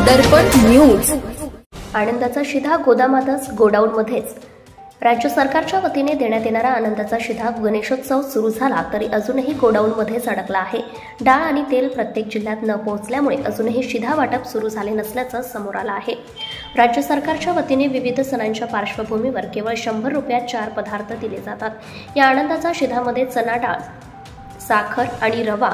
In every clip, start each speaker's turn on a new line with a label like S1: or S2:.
S1: दर्पण news.
S2: आनंदाचा शिधा गोदामातच गोडाऊनमध्येच। राज्य सरकारच्या वतीने देण्यात येणारा आनंदाचा शिधा गणेशोत्सव सुरू झाला तरी अजूनही गोडाऊनमध्येच अडकला आहे। डाळ आणि तेल प्रत्येक जिल्ह्यात न पोहोचल्यामुळे अजूनही शिधा वाटप सुरू झाले नसल्याचं समोर आलं आहे। राज्य सरकारच्या वतीने विविध सणांच्या पार्श्वभूमीवर केवळ 100 रुपयात 4 पदार्थ दिले जातात। या आनंदाचा शिधामध्ये चणा डाळ, साखर आणि रवा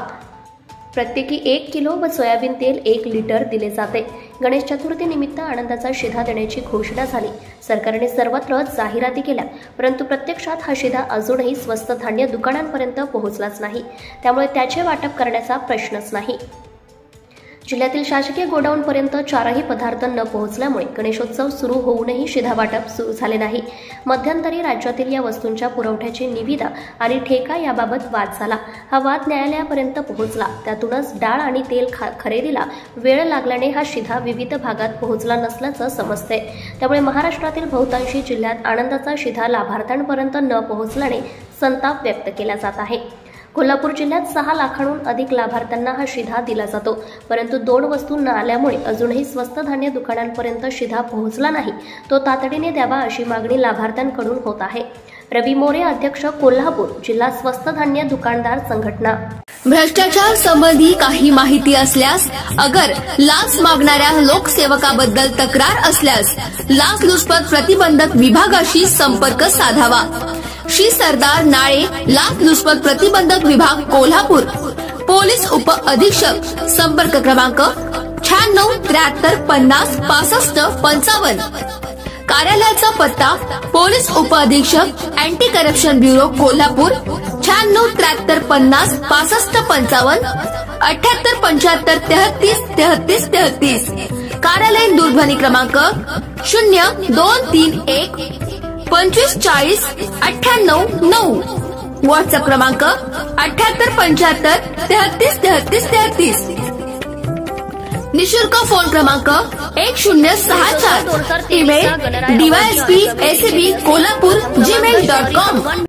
S2: प्रत्येकी 1 किलो व सोयाबीन तेल 1 लिटर दिले जाते। गणेश चतुर्थी निमित्त आनंदाचा शिधा देण्याची घोषणा झाली। सरकारने सर्वत्र जाहिराती केल्या, परंतु प्रत्यक्षात हा शिधा अजूनही स्वस्त धान्य दुकानांपर्यंत पोहोचलाच नाही। त्यामुळे त्याचे वाटप करण्याचा प्रश्नच नाही। जिल्ह्यातील शासकीय गोडाऊनपर्यंत 4ही पदार्थ न पोहोचल्यामुळे गणेशोत्सव सुरू होऊनही शिधा वाटप सुरू झाले नाही। मध्यंतरी राज्यातील या वस्तूंच्या पुरवठ्याची निविदा आणि ठेका याबाबत वाद झाला। हा वाद न्यायालयापर्यंत पोहोचला। त्यातूनच डाळ आणि तेल खरेदीला वेळ लागल्याने हा शिधा विविध भागात पोहोचला नसल्याचं समजते। त्यामुळे महाराष्ट्रातील बहुतांशी जिल्ह्यात आनंदाचा शिधा लाभार्थ्यांपर्यंत न पोहोचल्याने संताप व्यक्त केला जात आहे। कोल्हापूर जिल्ह्यात 6 लाखांहून अधिक लाभार्थ्यांना हा शिधा दिला जातो, परंतु 2 वस्तू न आल्यामुळे अजूनही स्वस्त धान्य दुकानांपर्यंत शिधा पोहोचला नाही। तो तातडीने द्यावा अशी मागणी लाभार्थ्यांकडून होत आहे। रवी मोरे, अध्यक्ष, कोल्हापूर जिल्हा स्वस्त धान्य दुकानदार संघटना।
S1: भ्रष्टाचार संबंधी काही माहिती असल्यास अगर लाच मागणाऱ्या लोकसेवकाबद्दल तक्रार असल्यास लाचलुचपत प्रतिबंधक विभागाशी संपर्क साधावा। श्री सरदार नाळे, लाचलुचपत प्रतिबंधक विभाग, कोल्हापूर। पोलीस उप अधीक्षक, संपर्क क्रमांक 96 73 50 65 55। कार्यालयाचा पत्ता पोलीस उप अधीक्षक, अँटी करप्शन ब्युरो, कोल्हापूर, 96 73 50 65 55 78 75 33 33 33। कार्यालयीन दूरध्वनी क्रमांक 0231 25 40 98 9। व्हॉट्सअप क्रमांक 78 75 33 33 33। निशुल्क फोन क्रमांक 1064। Email dysp@kolhapur@gmail.com।